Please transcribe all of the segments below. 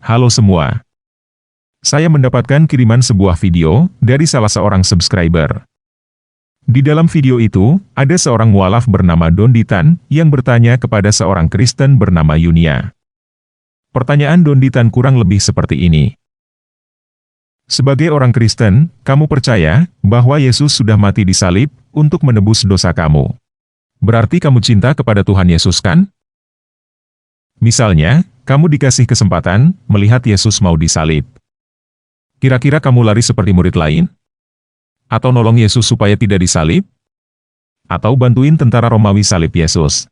Halo semua. Saya mendapatkan kiriman sebuah video dari salah seorang subscriber. Di dalam video itu, ada seorang mualaf bernama Donditan yang bertanya kepada seorang Kristen bernama Yunia. Pertanyaan Donditan kurang lebih seperti ini. Sebagai orang Kristen, kamu percaya bahwa Yesus sudah mati di salib untuk menebus dosa kamu. Berarti kamu cinta kepada Tuhan Yesus kan? Misalnya, kamu dikasih kesempatan melihat Yesus mau disalib. Kira-kira kamu lari seperti murid lain? Atau nolong Yesus supaya tidak disalib? Atau bantuin tentara Romawi salib Yesus?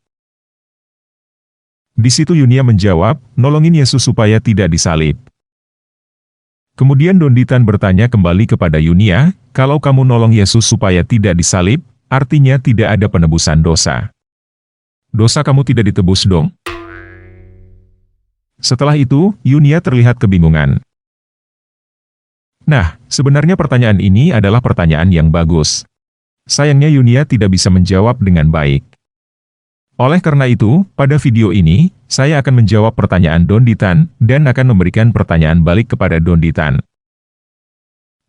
Di situ Yunia menjawab, nolongin Yesus supaya tidak disalib. Kemudian Donditan bertanya kembali kepada Yunia, kalau kamu nolong Yesus supaya tidak disalib, artinya tidak ada penebusan dosa. Dosa kamu tidak ditebus dong? Setelah itu, Yunia terlihat kebingungan. Nah, sebenarnya pertanyaan ini adalah pertanyaan yang bagus. Sayangnya Yunia tidak bisa menjawab dengan baik. Oleh karena itu, pada video ini, saya akan menjawab pertanyaan Donditan dan akan memberikan pertanyaan balik kepada Donditan.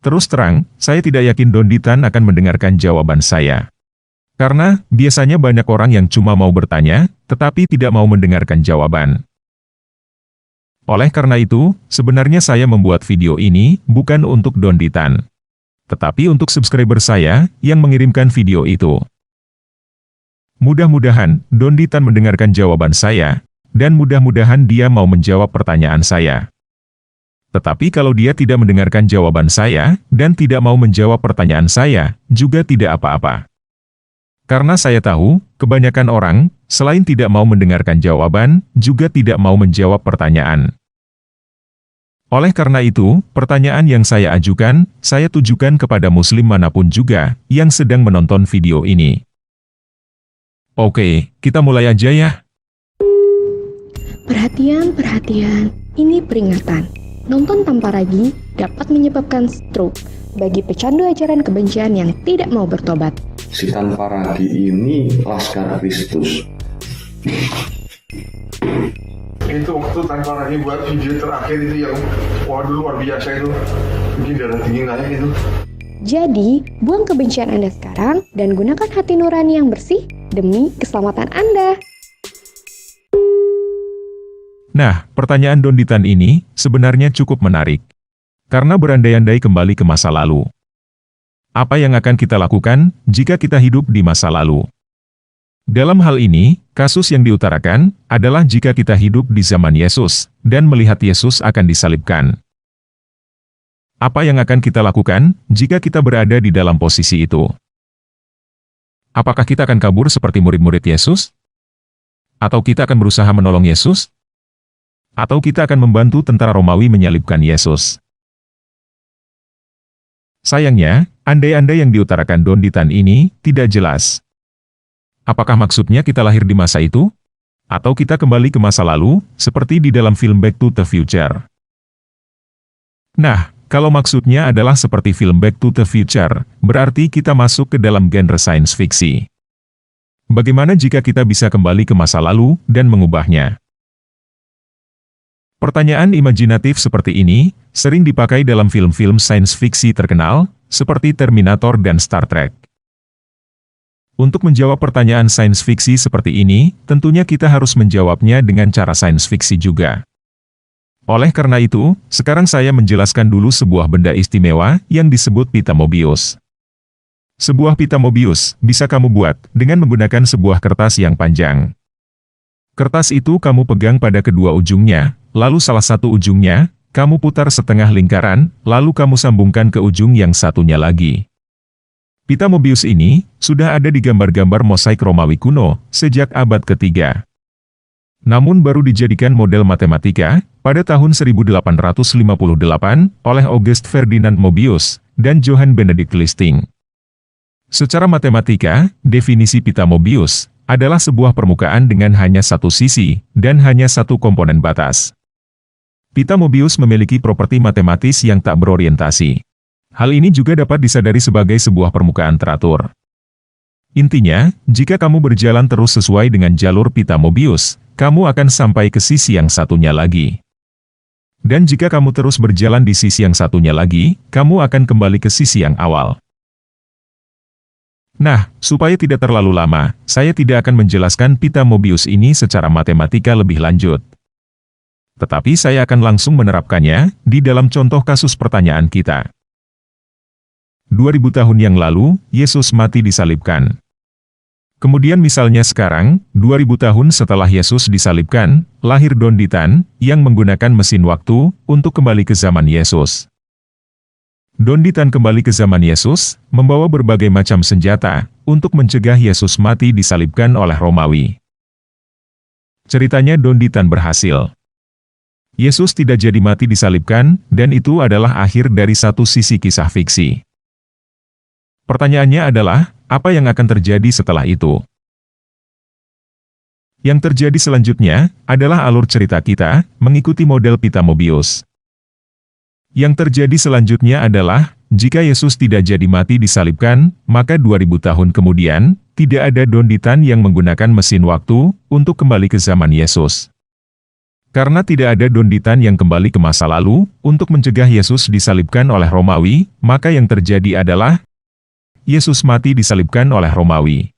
Terus terang, saya tidak yakin Donditan akan mendengarkan jawaban saya. Karena, biasanya banyak orang yang cuma mau bertanya, tetapi tidak mau mendengarkan jawaban. Oleh karena itu, sebenarnya saya membuat video ini bukan untuk Donditan, tetapi untuk subscriber saya yang mengirimkan video itu. Mudah-mudahan Donditan mendengarkan jawaban saya, dan mudah-mudahan dia mau menjawab pertanyaan saya. Tetapi kalau dia tidak mendengarkan jawaban saya, dan tidak mau menjawab pertanyaan saya, juga tidak apa-apa. Karena saya tahu, kebanyakan orang, selain tidak mau mendengarkan jawaban, juga tidak mau menjawab pertanyaan. Oleh karena itu, pertanyaan yang saya ajukan, saya tujukan kepada muslim manapun juga, yang sedang menonton video ini. Oke, kita mulai aja ya. Perhatian, perhatian, ini peringatan. Nonton tanpa ragi dapat menyebabkan stroke bagi pecandu ajaran kebencian yang tidak mau bertobat. Si tanpa ragi ini Laskar Kristus. Itu waktu tanpa ragi buat video terakhir itu yang waduh luar biasa itu, bikin darah tinggi naik itu. Jadi, buang kebencian Anda sekarang dan gunakan hati nurani yang bersih demi keselamatan Anda. Nah, pertanyaan Donditan ini sebenarnya cukup menarik. Karena berandai-andai kembali ke masa lalu. Apa yang akan kita lakukan jika kita hidup di masa lalu? Dalam hal ini, kasus yang diutarakan adalah jika kita hidup di zaman Yesus dan melihat Yesus akan disalibkan. Apa yang akan kita lakukan jika kita berada di dalam posisi itu? Apakah kita akan kabur seperti murid-murid Yesus? Atau kita akan berusaha menolong Yesus? Atau kita akan membantu tentara Romawi menyalibkan Yesus? Sayangnya, andai-andai yang diutarakan Donditan ini tidak jelas. Apakah maksudnya kita lahir di masa itu? Atau kita kembali ke masa lalu, seperti di dalam film Back to the Future? Nah, kalau maksudnya adalah seperti film Back to the Future, berarti kita masuk ke dalam genre science fiksi. Bagaimana jika kita bisa kembali ke masa lalu dan mengubahnya? Pertanyaan imajinatif seperti ini sering dipakai dalam film-film sains fiksi terkenal, seperti Terminator dan Star Trek. Untuk menjawab pertanyaan sains fiksi seperti ini, tentunya kita harus menjawabnya dengan cara sains fiksi juga. Oleh karena itu, sekarang saya menjelaskan dulu sebuah benda istimewa yang disebut pita Mobius. Sebuah pita Mobius bisa kamu buat dengan menggunakan sebuah kertas yang panjang. Kertas itu kamu pegang pada kedua ujungnya, lalu salah satu ujungnya, kamu putar setengah lingkaran, lalu kamu sambungkan ke ujung yang satunya lagi. Pita Mobius ini sudah ada di gambar-gambar mosaik Romawi kuno sejak abad ketiga. Namun baru dijadikan model matematika pada tahun 1858 oleh August Ferdinand Mobius dan Johann Benedict Listing. Secara matematika, definisi pita Mobius adalah sebuah permukaan dengan hanya satu sisi dan hanya satu komponen batas. Pita Mobius memiliki properti matematis yang tak berorientasi. Hal ini juga dapat disadari sebagai sebuah permukaan teratur. Intinya, jika kamu berjalan terus sesuai dengan jalur pita Mobius, kamu akan sampai ke sisi yang satunya lagi. Dan jika kamu terus berjalan di sisi yang satunya lagi, kamu akan kembali ke sisi yang awal. Nah, supaya tidak terlalu lama, saya tidak akan menjelaskan pita Mobius ini secara matematika lebih lanjut. Tetapi saya akan langsung menerapkannya di dalam contoh kasus pertanyaan kita. 2000 tahun yang lalu, Yesus mati disalibkan. Kemudian misalnya sekarang, 2000 tahun setelah Yesus disalibkan, lahir Don Ditan, yang menggunakan mesin waktu, untuk kembali ke zaman Yesus. Don Ditan kembali ke zaman Yesus, membawa berbagai macam senjata, untuk mencegah Yesus mati disalibkan oleh Romawi. Ceritanya Don Ditan berhasil. Yesus tidak jadi mati disalibkan, dan itu adalah akhir dari satu sisi kisah fiksi. Pertanyaannya adalah, apa yang akan terjadi setelah itu? Yang terjadi selanjutnya, adalah alur cerita kita, mengikuti model pita Mobius. Yang terjadi selanjutnya adalah, jika Yesus tidak jadi mati disalibkan, maka 2000 tahun kemudian, tidak ada Don Ditan yang menggunakan mesin waktu, untuk kembali ke zaman Yesus. Karena tidak ada Don Ditan yang kembali ke masa lalu, untuk mencegah Yesus disalibkan oleh Romawi, maka yang terjadi adalah, Yesus mati disalibkan oleh Romawi.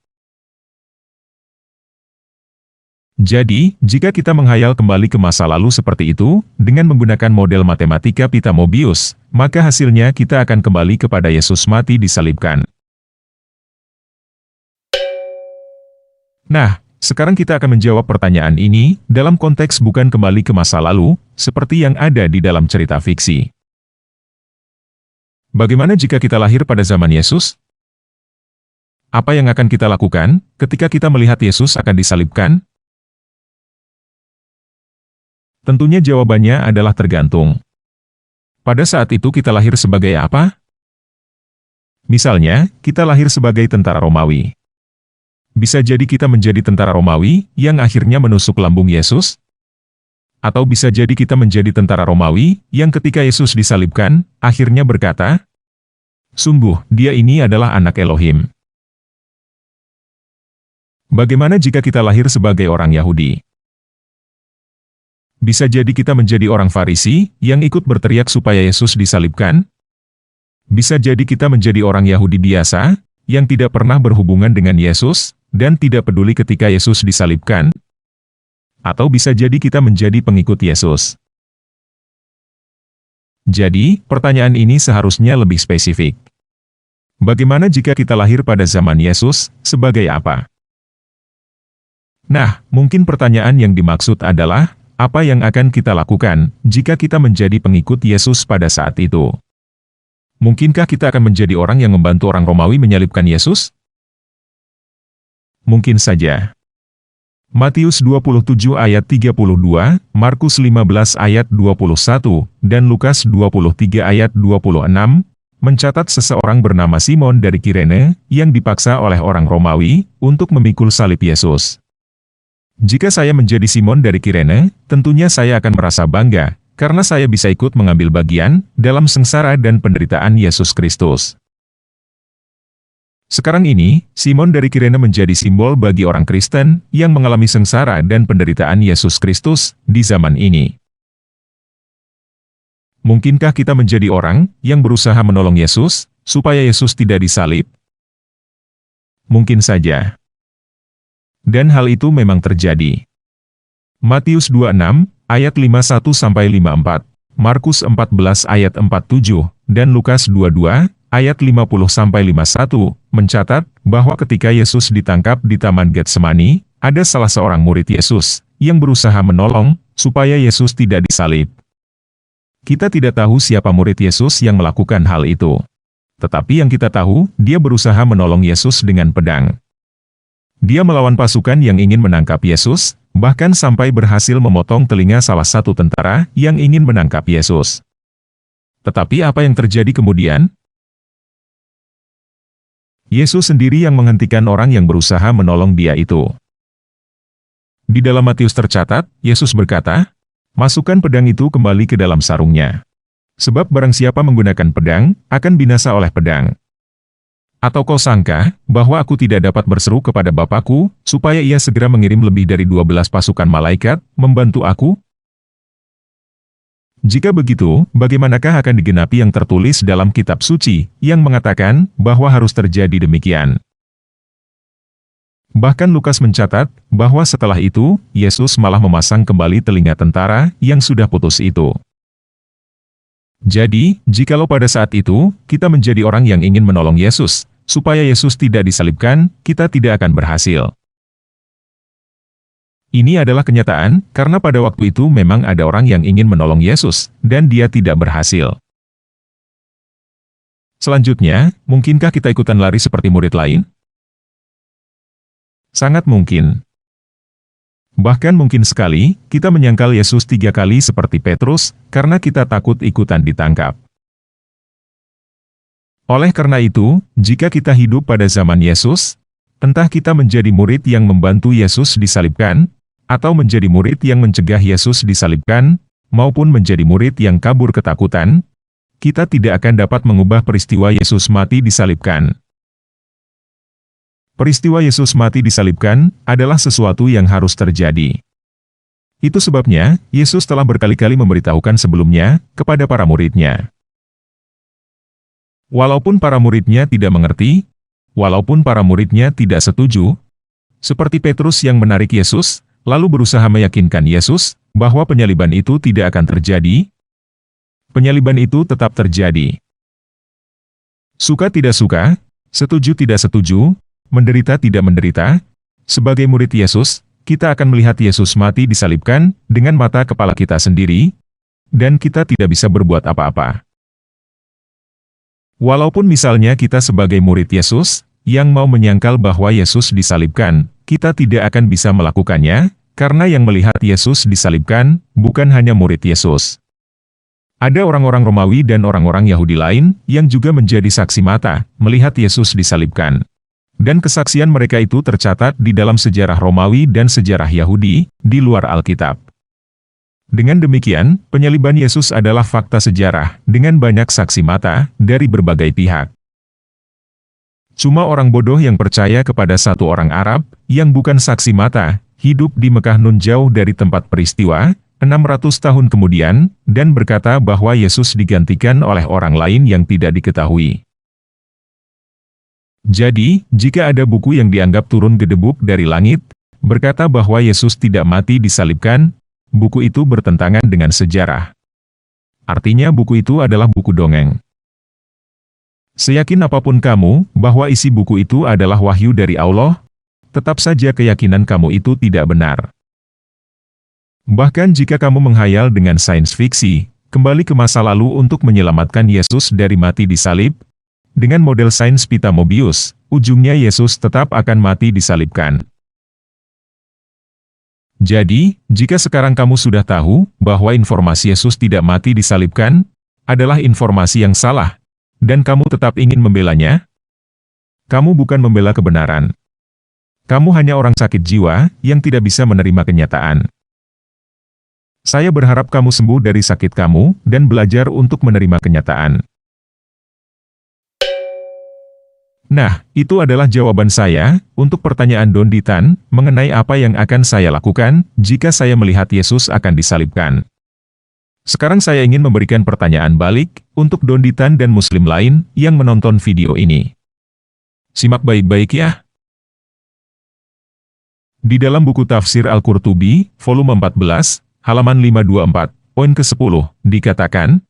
Jadi, jika kita menghayal kembali ke masa lalu seperti itu, dengan menggunakan model matematika pita Mobius, maka hasilnya kita akan kembali kepada Yesus mati disalibkan. Nah, sekarang kita akan menjawab pertanyaan ini, dalam konteks bukan kembali ke masa lalu, seperti yang ada di dalam cerita fiksi. Bagaimana jika kita lahir pada zaman Yesus? Apa yang akan kita lakukan ketika kita melihat Yesus akan disalibkan? Tentunya jawabannya adalah tergantung. Pada saat itu kita lahir sebagai apa? Misalnya, kita lahir sebagai tentara Romawi. Bisa jadi kita menjadi tentara Romawi yang akhirnya menusuk lambung Yesus? Atau bisa jadi kita menjadi tentara Romawi yang ketika Yesus disalibkan, akhirnya berkata, "Sungguh, dia ini adalah anak Elohim." Bagaimana jika kita lahir sebagai orang Yahudi? Bisa jadi kita menjadi orang Farisi yang ikut berteriak supaya Yesus disalibkan? Bisa jadi kita menjadi orang Yahudi biasa yang tidak pernah berhubungan dengan Yesus dan tidak peduli ketika Yesus disalibkan? Atau bisa jadi kita menjadi pengikut Yesus? Jadi, pertanyaan ini seharusnya lebih spesifik. Bagaimana jika kita lahir pada zaman Yesus, sebagai apa? Nah, mungkin pertanyaan yang dimaksud adalah, apa yang akan kita lakukan jika kita menjadi pengikut Yesus pada saat itu? Mungkinkah kita akan menjadi orang yang membantu orang Romawi menyalibkan Yesus? Mungkin saja. Matius 27 ayat 32, Markus 15 ayat 21, dan Lukas 23 ayat 26, mencatat seseorang bernama Simon dari Kirene, yang dipaksa oleh orang Romawi, untuk memikul salib Yesus. Jika saya menjadi Simon dari Kirene, tentunya saya akan merasa bangga, karena saya bisa ikut mengambil bagian dalam sengsara dan penderitaan Yesus Kristus. Sekarang ini, Simon dari Kirene menjadi simbol bagi orang Kristen yang mengalami sengsara dan penderitaan Yesus Kristus di zaman ini. Mungkinkah kita menjadi orang yang berusaha menolong Yesus, supaya Yesus tidak disalib? Mungkin saja. Dan hal itu memang terjadi. Matius 26, ayat 51-54, Markus 14 ayat 47, dan Lukas 22, ayat 50-51, mencatat bahwa ketika Yesus ditangkap di Taman Getsemani, ada salah seorang murid Yesus yang berusaha menolong supaya Yesus tidak disalib. Kita tidak tahu siapa murid Yesus yang melakukan hal itu. Tetapi yang kita tahu, dia berusaha menolong Yesus dengan pedang. Dia melawan pasukan yang ingin menangkap Yesus, bahkan sampai berhasil memotong telinga salah satu tentara yang ingin menangkap Yesus. Tetapi apa yang terjadi kemudian? Yesus sendiri yang menghentikan orang yang berusaha menolong dia itu. Di dalam Matius tercatat, Yesus berkata, "Masukkan pedang itu kembali ke dalam sarungnya. Sebab barang siapa menggunakan pedang, akan binasa oleh pedang. Atau kau sangka, bahwa aku tidak dapat berseru kepada Bapakku, supaya ia segera mengirim lebih dari 12 pasukan malaikat, membantu aku?" jika begitu, bagaimanakah akan digenapi yang tertulis dalam kitab suci, yang mengatakan bahwa harus terjadi demikian? Bahkan Lukas mencatat bahwa setelah itu, Yesus malah memasang kembali telinga tentara yang sudah putus itu. Jadi, jikalau pada saat itu, kita menjadi orang yang ingin menolong Yesus, supaya Yesus tidak disalibkan, kita tidak akan berhasil. Ini adalah kenyataan, karena pada waktu itu memang ada orang yang ingin menolong Yesus, dan dia tidak berhasil. Selanjutnya, mungkinkah kita ikutan lari seperti murid lain? Sangat mungkin. Bahkan mungkin sekali, kita menyangkal Yesus 3 kali seperti Petrus, karena kita takut ikutan ditangkap. Oleh karena itu, jika kita hidup pada zaman Yesus, entah kita menjadi murid yang membantu Yesus disalibkan, atau menjadi murid yang mencegah Yesus disalibkan, maupun menjadi murid yang kabur ketakutan, kita tidak akan dapat mengubah peristiwa Yesus mati disalibkan. Peristiwa Yesus mati disalibkan adalah sesuatu yang harus terjadi. Itu sebabnya, Yesus telah berkali-kali memberitahukan sebelumnya kepada para murid-Nya. Walaupun para murid-Nya tidak mengerti, walaupun para murid-Nya tidak setuju, seperti Petrus yang menarik Yesus, lalu berusaha meyakinkan Yesus bahwa penyaliban itu tidak akan terjadi, penyaliban itu tetap terjadi. Suka tidak suka, setuju tidak setuju, menderita tidak menderita, sebagai murid Yesus, kita akan melihat Yesus mati disalibkan dengan mata kepala kita sendiri, dan kita tidak bisa berbuat apa-apa. Walaupun misalnya kita sebagai murid Yesus, yang mau menyangkal bahwa Yesus disalibkan, kita tidak akan bisa melakukannya, karena yang melihat Yesus disalibkan, bukan hanya murid Yesus. Ada orang-orang Romawi dan orang-orang Yahudi lain, yang juga menjadi saksi mata, melihat Yesus disalibkan. Dan kesaksian mereka itu tercatat di dalam sejarah Romawi dan sejarah Yahudi, di luar Alkitab. Dengan demikian, penyaliban Yesus adalah fakta sejarah, dengan banyak saksi mata, dari berbagai pihak. Cuma orang bodoh yang percaya kepada satu orang Arab, yang bukan saksi mata, hidup di Mekah nun jauh dari tempat peristiwa, 600 tahun kemudian, dan berkata bahwa Yesus digantikan oleh orang lain yang tidak diketahui. Jadi, jika ada buku yang dianggap turun gedebuk dari langit, berkata bahwa Yesus tidak mati disalibkan, buku itu bertentangan dengan sejarah. Artinya buku itu adalah buku dongeng. Seyakin apapun kamu, bahwa isi buku itu adalah wahyu dari Allah, tetap saja keyakinan kamu itu tidak benar. Bahkan jika kamu menghayal dengan sains fiksi, kembali ke masa lalu untuk menyelamatkan Yesus dari mati disalib, dengan model sains pita Mobius, ujungnya Yesus tetap akan mati disalibkan. Jadi, jika sekarang kamu sudah tahu bahwa informasi Yesus tidak mati disalibkan adalah informasi yang salah, dan kamu tetap ingin membelanya, kamu bukan membela kebenaran. Kamu hanya orang sakit jiwa yang tidak bisa menerima kenyataan. Saya berharap kamu sembuh dari sakit kamu dan belajar untuk menerima kenyataan. Nah, itu adalah jawaban saya untuk pertanyaan Don Ditan mengenai apa yang akan saya lakukan jika saya melihat Yesus akan disalibkan. Sekarang saya ingin memberikan pertanyaan balik untuk Don Ditan dan Muslim lain yang menonton video ini. Simak baik-baik ya. Di dalam buku Tafsir Al-Qurtubi, volume 14, halaman 524, poin ke-10, dikatakan,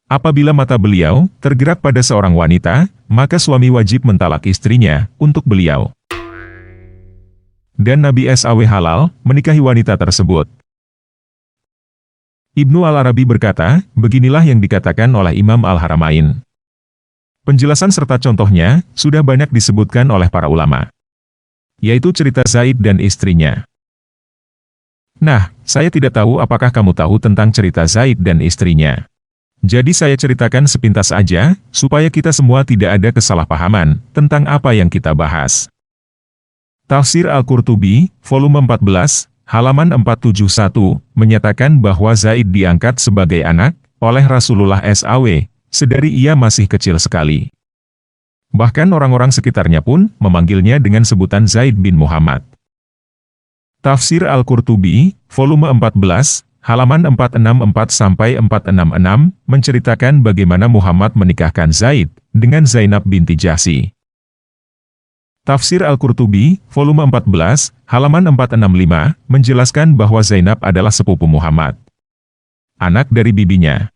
apabila mata beliau tergerak pada seorang wanita, maka suami wajib mentalak istrinya untuk beliau. Dan Nabi SAW halal menikahi wanita tersebut. Ibnu Al-Arabi berkata, beginilah yang dikatakan oleh Imam Al-Haramain. Penjelasan serta contohnya sudah banyak disebutkan oleh para ulama, yaitu cerita Zaid dan istrinya. Nah, saya tidak tahu apakah kamu tahu tentang cerita Zaid dan istrinya. Jadi saya ceritakan sepintas aja, supaya kita semua tidak ada kesalahpahaman tentang apa yang kita bahas. Tafsir Al-Qurtubi, volume 14, halaman 471, menyatakan bahwa Zaid diangkat sebagai anak oleh Rasulullah SAW, sedari ia masih kecil sekali. Bahkan orang-orang sekitarnya pun memanggilnya dengan sebutan Zaid bin Muhammad. Tafsir Al-Qurtubi, volume 14, halaman 464-466, menceritakan bagaimana Muhammad menikahkan Zaid dengan Zainab binti Jahsy. Tafsir Al-Qurtubi, volume 14, halaman 465, menjelaskan bahwa Zainab adalah sepupu Muhammad, anak dari bibinya.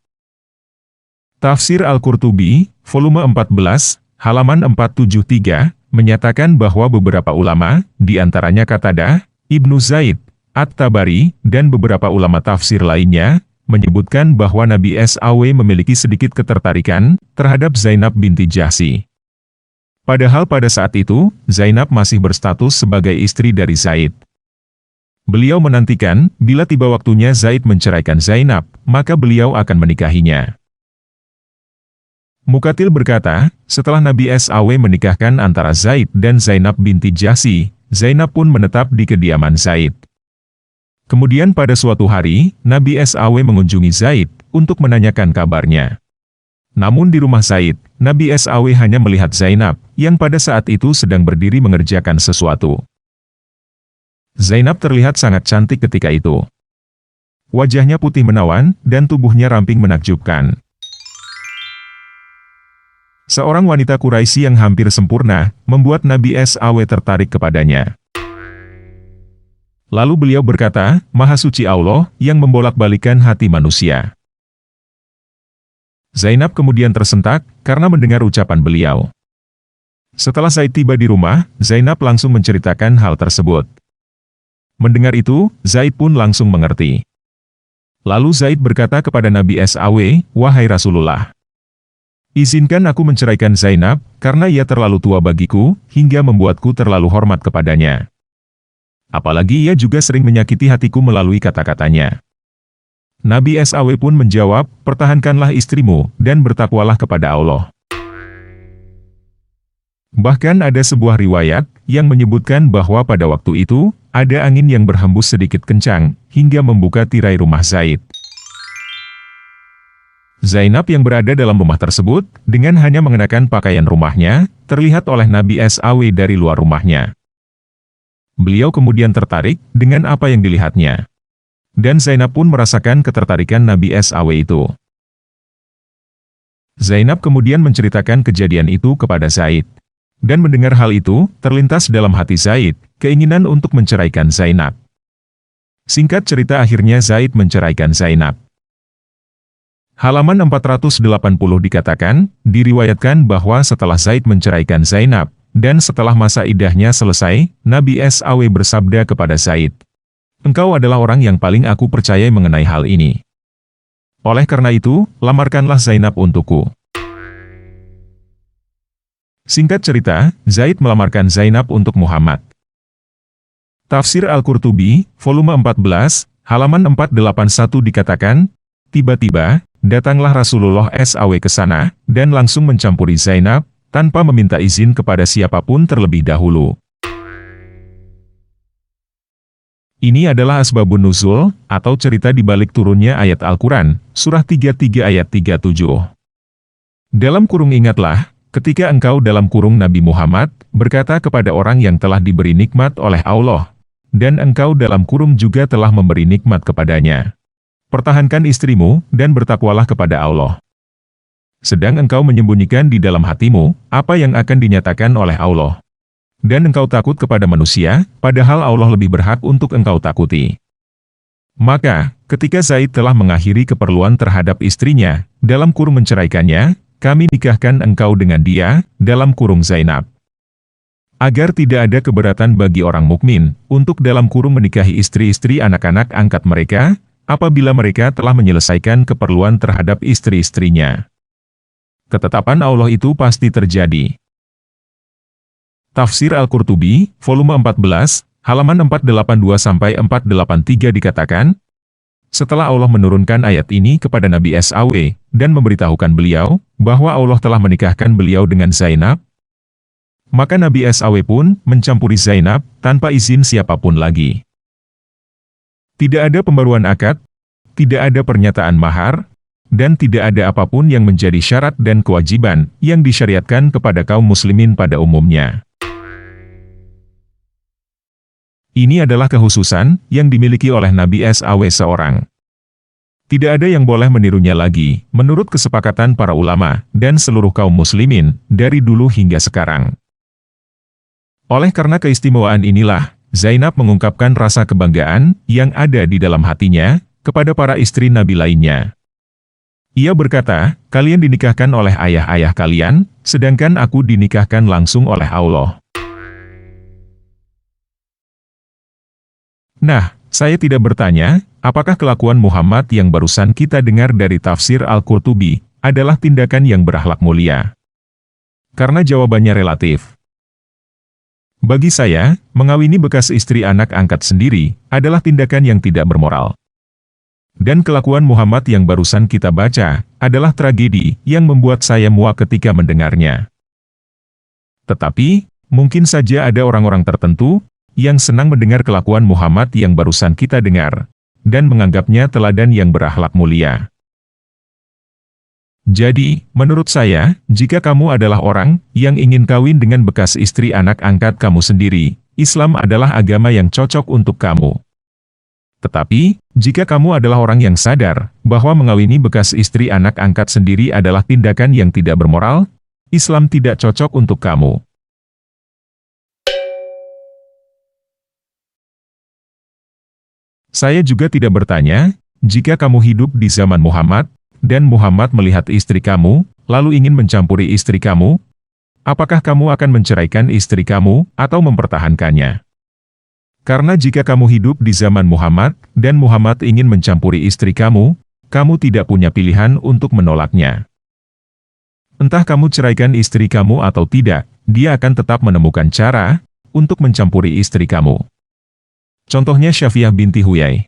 Tafsir Al-Qurtubi, volume 14, halaman 473, menyatakan bahwa beberapa ulama, di antaranya Qatadah, Ibnu Zaid, At-Tabari, dan beberapa ulama tafsir lainnya, menyebutkan bahwa Nabi SAW memiliki sedikit ketertarikan terhadap Zainab binti Jahsy. Padahal pada saat itu, Zainab masih berstatus sebagai istri dari Zaid. Beliau menantikan, bila tiba waktunya Zaid menceraikan Zainab, maka beliau akan menikahinya. Muqatil berkata, setelah Nabi SAW menikahkan antara Zaid dan Zainab binti Jahsy, Zainab pun menetap di kediaman Zaid. Kemudian pada suatu hari, Nabi SAW mengunjungi Zaid untuk menanyakan kabarnya. Namun di rumah Zaid, Nabi SAW hanya melihat Zainab, yang pada saat itu sedang berdiri mengerjakan sesuatu. Zainab terlihat sangat cantik ketika itu. Wajahnya putih menawan, dan tubuhnya ramping menakjubkan. Seorang wanita Quraisy yang hampir sempurna, membuat Nabi SAW tertarik kepadanya. Lalu beliau berkata, Maha Suci Allah, yang membolak-balikan hati manusia. Zainab kemudian tersentak, karena mendengar ucapan beliau. Setelah Zaid tiba di rumah, Zainab langsung menceritakan hal tersebut. Mendengar itu, Zaid pun langsung mengerti. Lalu Zaid berkata kepada Nabi SAW, Wahai Rasulullah, izinkan aku menceraikan Zainab, karena ia terlalu tua bagiku, hingga membuatku terlalu hormat kepadanya. Apalagi ia juga sering menyakiti hatiku melalui kata-katanya. Nabi SAW pun menjawab, pertahankanlah istrimu, dan bertakwalah kepada Allah. Bahkan ada sebuah riwayat, yang menyebutkan bahwa pada waktu itu, ada angin yang berhembus sedikit kencang, hingga membuka tirai rumah Zaid. Zainab yang berada dalam rumah tersebut, dengan hanya mengenakan pakaian rumahnya, terlihat oleh Nabi SAW dari luar rumahnya. Beliau kemudian tertarik, dengan apa yang dilihatnya. Dan Zainab pun merasakan ketertarikan Nabi SAW itu. Zainab kemudian menceritakan kejadian itu kepada Zaid. Dan mendengar hal itu, terlintas dalam hati Zaid, keinginan untuk menceraikan Zainab. Singkat cerita akhirnya Zaid menceraikan Zainab. Halaman 480 dikatakan, diriwayatkan bahwa setelah Zaid menceraikan Zainab, dan setelah masa iddahnya selesai, Nabi SAW bersabda kepada Zaid, Engkau adalah orang yang paling aku percaya mengenai hal ini. Oleh karena itu, lamarkanlah Zainab untukku. Singkat cerita, Zaid melamarkan Zainab untuk Muhammad. Tafsir Al-Qurtubi, volume 14, halaman 481 dikatakan, tiba-tiba, datanglah Rasulullah SAW ke sana, dan langsung mencampuri Zainab, tanpa meminta izin kepada siapapun terlebih dahulu. Ini adalah asbabun nuzul, atau cerita di balik turunnya ayat Al-Quran, surah 33 ayat 37. Dalam kurung ingatlah, ketika engkau dalam kurung Nabi Muhammad, berkata kepada orang yang telah diberi nikmat oleh Allah, dan engkau dalam kurung juga telah memberi nikmat kepadanya. Pertahankan istrimu, dan bertakwalah kepada Allah. Sedang engkau menyembunyikan di dalam hatimu, apa yang akan dinyatakan oleh Allah. Dan engkau takut kepada manusia, padahal Allah lebih berhak untuk engkau takuti. Maka, ketika Zaid telah mengakhiri keperluan terhadap istrinya, dalam kurung menceraikannya, kami nikahkan engkau dengan dia, dalam kurung Zainab. Agar tidak ada keberatan bagi orang mukmin, untuk dalam kurung menikahi istri-istri anak-anak angkat mereka, apabila mereka telah menyelesaikan keperluan terhadap istri-istrinya. Ketetapan Allah itu pasti terjadi. Tafsir Al-Qurtubi, volume 14, halaman 482-483 dikatakan, setelah Allah menurunkan ayat ini kepada Nabi SAW, dan memberitahukan beliau, bahwa Allah telah menikahkan beliau dengan Zainab, maka Nabi SAW pun mencampuri Zainab, tanpa izin siapapun lagi. Tidak ada pembaruan akad, tidak ada pernyataan mahar, dan tidak ada apapun yang menjadi syarat dan kewajiban, yang disyariatkan kepada kaum muslimin pada umumnya. Ini adalah kekhususan yang dimiliki oleh Nabi SAW seorang. Tidak ada yang boleh menirunya lagi, menurut kesepakatan para ulama dan seluruh kaum muslimin dari dulu hingga sekarang. Oleh karena keistimewaan inilah, Zainab mengungkapkan rasa kebanggaan yang ada di dalam hatinya kepada para istri Nabi lainnya. Ia berkata, kalian dinikahkan oleh ayah-ayah kalian, sedangkan aku dinikahkan langsung oleh Allah. Nah, saya tidak bertanya, apakah kelakuan Muhammad yang barusan kita dengar dari tafsir Al-Qurtubi adalah tindakan yang berakhlak mulia? Karena jawabannya relatif. Bagi saya, mengawini bekas istri anak angkat sendiri adalah tindakan yang tidak bermoral. Dan kelakuan Muhammad yang barusan kita baca adalah tragedi yang membuat saya muak ketika mendengarnya. Tetapi, mungkin saja ada orang-orang tertentu yang senang mendengar kelakuan Muhammad yang barusan kita dengar, dan menganggapnya teladan yang berakhlak mulia. Jadi, menurut saya, jika kamu adalah orang yang ingin kawin dengan bekas istri anak angkat kamu sendiri, Islam adalah agama yang cocok untuk kamu. Tetapi, jika kamu adalah orang yang sadar bahwa mengawini bekas istri anak angkat sendiri adalah tindakan yang tidak bermoral, Islam tidak cocok untuk kamu. Saya juga tidak bertanya, jika kamu hidup di zaman Muhammad, dan Muhammad melihat istri kamu, lalu ingin mencampuri istri kamu, apakah kamu akan menceraikan istri kamu, atau mempertahankannya? Karena jika kamu hidup di zaman Muhammad, dan Muhammad ingin mencampuri istri kamu tidak punya pilihan untuk menolaknya. Entah kamu ceraikan istri kamu atau tidak, dia akan tetap menemukan cara untuk mencampuri istri kamu. Contohnya Syafi'ah binti Huyai.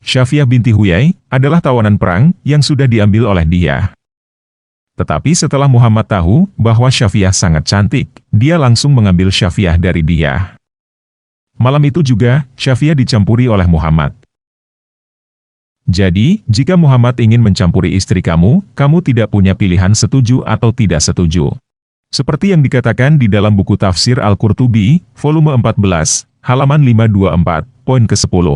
Syafi'ah binti Huyai adalah tawanan perang yang sudah diambil oleh dia. Tetapi setelah Muhammad tahu bahwa Syafi'ah sangat cantik, dia langsung mengambil Syafi'ah dari dia. Malam itu juga, Syafi'ah dicampuri oleh Muhammad. Jadi, jika Muhammad ingin mencampuri istri kamu tidak punya pilihan setuju atau tidak setuju. Seperti yang dikatakan di dalam buku tafsir Al-Qurtubi, volume 14, halaman 524, poin ke-10.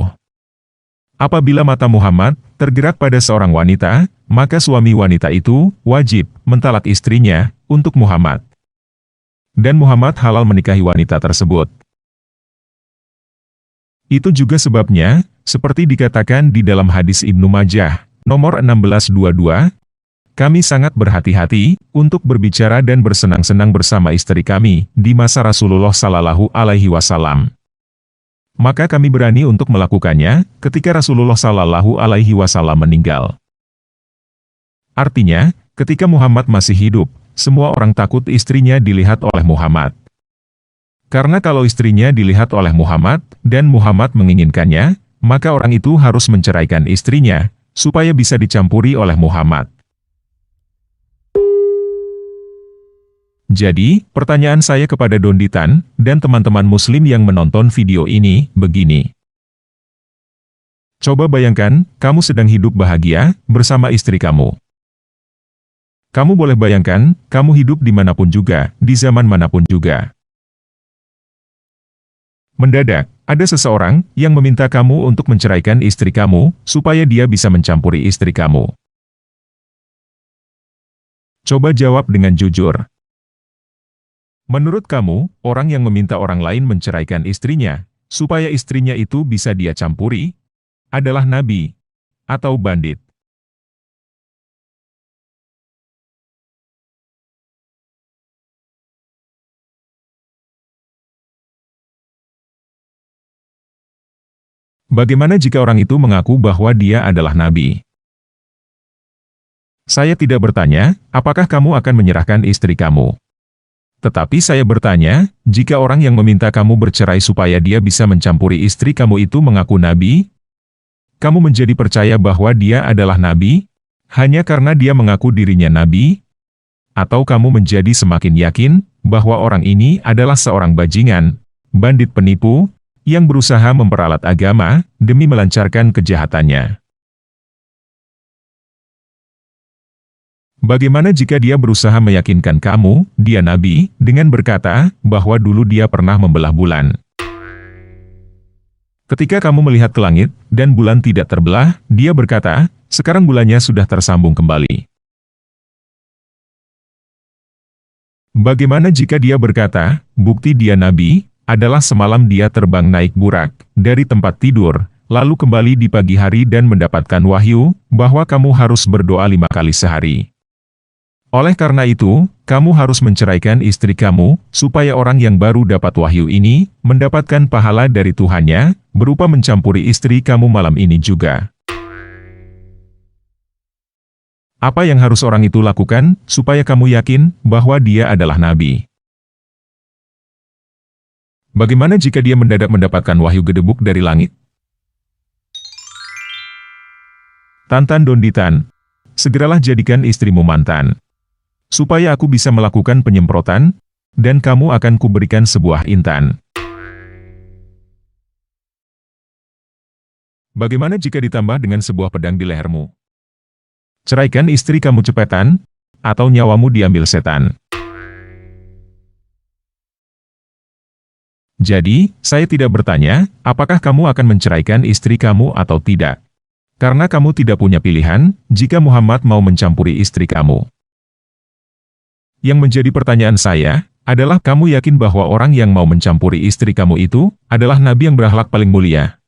Apabila mata Muhammad tergerak pada seorang wanita, maka suami wanita itu wajib mentalak istrinya untuk Muhammad. Dan Muhammad halal menikahi wanita tersebut. Itu juga sebabnya, seperti dikatakan di dalam hadis Ibnu Majah, nomor 1622, kami sangat berhati-hati untuk berbicara dan bersenang-senang bersama istri kami di masa Rasulullah Shallallahu Alaihi Wasallam. Maka kami berani untuk melakukannya ketika Rasulullah Shallallahu Alaihi Wasallam meninggal. Artinya, ketika Muhammad masih hidup, semua orang takut istrinya dilihat oleh Muhammad. Karena kalau istrinya dilihat oleh Muhammad, dan Muhammad menginginkannya, maka orang itu harus menceraikan istrinya, supaya bisa dicampuri oleh Muhammad. Jadi, pertanyaan saya kepada Donditan dan teman-teman muslim yang menonton video ini, begini. Coba bayangkan, kamu sedang hidup bahagia bersama istri kamu. Kamu boleh bayangkan, kamu hidup dimanapun juga, di zaman manapun juga. Mendadak, ada seseorang yang meminta kamu untuk menceraikan istri kamu, supaya dia bisa mencampuri istri kamu. Coba jawab dengan jujur. Menurut kamu, orang yang meminta orang lain menceraikan istrinya, supaya istrinya itu bisa dia campuri, adalah nabi atau bandit? Bagaimana jika orang itu mengaku bahwa dia adalah nabi? Saya tidak bertanya, apakah kamu akan menyerahkan istri kamu? Tetapi saya bertanya, jika orang yang meminta kamu bercerai supaya dia bisa mencampuri istri kamu itu mengaku nabi, kamu menjadi percaya bahwa dia adalah nabi, hanya karena dia mengaku dirinya nabi? Atau kamu menjadi semakin yakin bahwa orang ini adalah seorang bajingan, bandit penipu, yang berusaha memperalat agama demi melancarkan kejahatannya? Bagaimana jika dia berusaha meyakinkan kamu, dia nabi, dengan berkata bahwa dulu dia pernah membelah bulan? Ketika kamu melihat ke langit, dan bulan tidak terbelah, dia berkata, sekarang bulannya sudah tersambung kembali. Bagaimana jika dia berkata, bukti dia nabi, adalah semalam dia terbang naik burak, dari tempat tidur, lalu kembali di pagi hari dan mendapatkan wahyu, bahwa kamu harus berdoa 5 kali sehari. Oleh karena itu, kamu harus menceraikan istri kamu, supaya orang yang baru dapat wahyu ini, mendapatkan pahala dari Tuhannya, berupa mencampuri istri kamu malam ini juga. Apa yang harus orang itu lakukan, supaya kamu yakin, bahwa dia adalah nabi? Bagaimana jika dia mendadak mendapatkan wahyu gedebuk dari langit? Tantan Donditan, segeralah jadikan istrimu mantan, supaya aku bisa melakukan penyemprotan, dan kamu akan kuberikan sebuah intan. Bagaimana jika ditambah dengan sebuah pedang di lehermu? Ceraikan istri kamu cepetan, atau nyawamu diambil setan. Jadi, saya tidak bertanya, apakah kamu akan menceraikan istri kamu atau tidak. Karena kamu tidak punya pilihan, jika Muhammad mau mencampuri istri kamu. Yang menjadi pertanyaan saya, adalah kamu yakin bahwa orang yang mau mencampuri istri kamu itu, adalah nabi yang berakhlak paling mulia?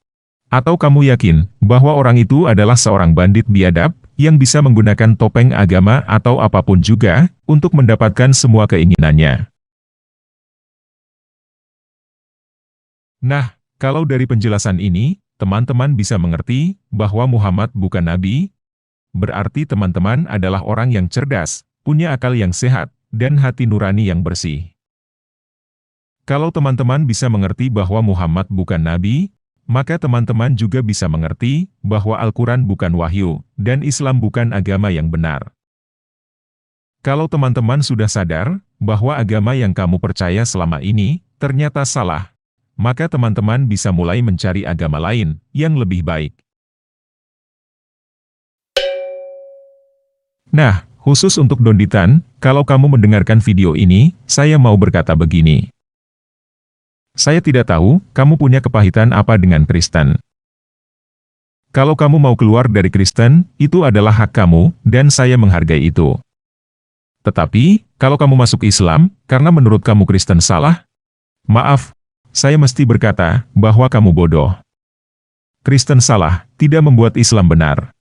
Atau kamu yakin, bahwa orang itu adalah seorang bandit biadab, yang bisa menggunakan topeng agama atau apapun juga, untuk mendapatkan semua keinginannya? Nah, kalau dari penjelasan ini, teman-teman bisa mengerti, bahwa Muhammad bukan nabi, berarti teman-teman adalah orang yang cerdas, punya akal yang sehat, dan hati nurani yang bersih. Kalau teman-teman bisa mengerti bahwa Muhammad bukan nabi, maka teman-teman juga bisa mengerti bahwa Al-Quran bukan wahyu, dan Islam bukan agama yang benar. Kalau teman-teman sudah sadar bahwa agama yang kamu percaya selama ini ternyata salah, maka teman-teman bisa mulai mencari agama lain yang lebih baik. Nah, khusus untuk Donditan, kalau kamu mendengarkan video ini, saya mau berkata begini. Saya tidak tahu, kamu punya kepahitan apa dengan Kristen. Kalau kamu mau keluar dari Kristen, itu adalah hak kamu, dan saya menghargai itu. Tetapi, kalau kamu masuk Islam, karena menurut kamu Kristen salah, maaf, saya mesti berkata, bahwa kamu bodoh. Kristen salah, tidak membuat Islam benar.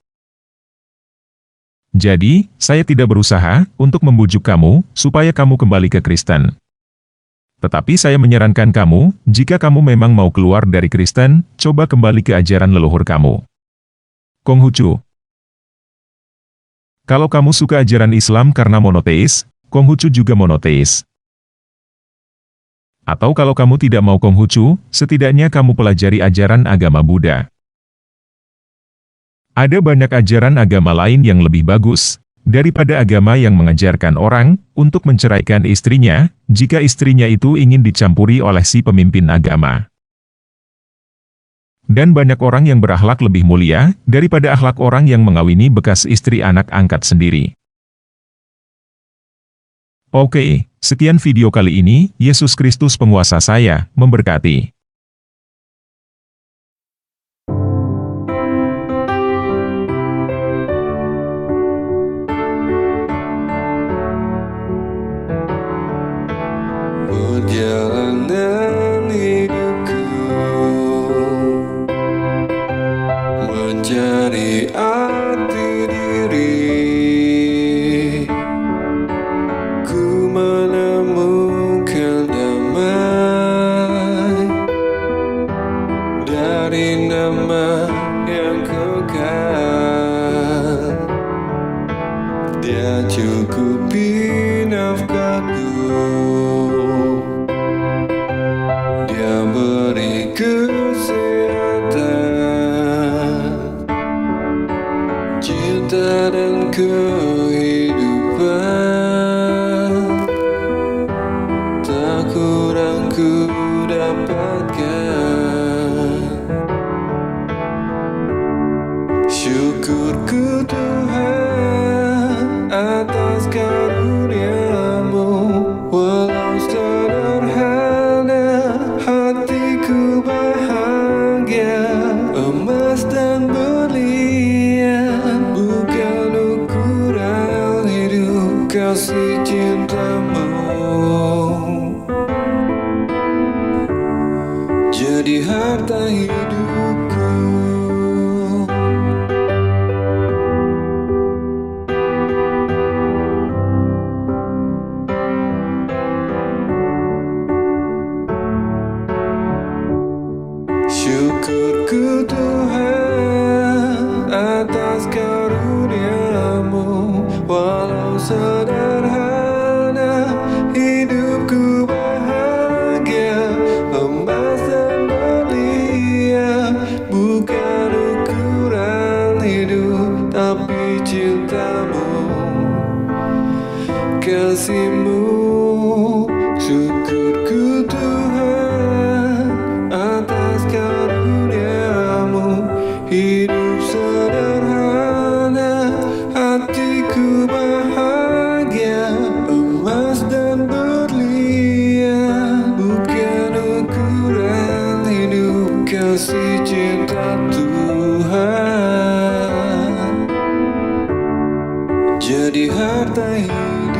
Jadi, saya tidak berusaha untuk membujuk kamu, supaya kamu kembali ke Kristen. Tetapi saya menyarankan kamu, jika kamu memang mau keluar dari Kristen, coba kembali ke ajaran leluhur kamu. Konghucu. Kalau kamu suka ajaran Islam karena monoteis, Konghucu juga monoteis. Atau kalau kamu tidak mau Konghucu, setidaknya kamu pelajari ajaran agama Buddha. Ada banyak ajaran agama lain yang lebih bagus daripada agama yang mengajarkan orang untuk menceraikan istrinya, jika istrinya itu ingin dicampuri oleh si pemimpin agama. Dan banyak orang yang berakhlak lebih mulia daripada akhlak orang yang mengawini bekas istri anak angkat sendiri. Oke, sekian video kali ini. Yesus Kristus penguasa saya, memberkati. Perjalanan hidupku mencari arti diri, ku menemukan damai dari nama yang kekal. Dia cukupi nafkahku, Dia beri kesehatan, cinta dan kehidupan, tak kurang ku dapatkan. Syukurku Tuhan atas karunia-Mu, walau sederhana hatiku bahagia. kasih cintamu jadi harta hidupku. Syukurku Tuhan atas karuniamu, walau sederhana hidupku bahagia, emas dan berlian bukan ukuran hidup, tapi cintamu, kasihmu. Syukurku Tuhan atas karuniamu, hidup sederhana, hatiku bahagia, emas dan berlian bukan ukuran hidup, kasih cinta Tuhan jadi harta hidup.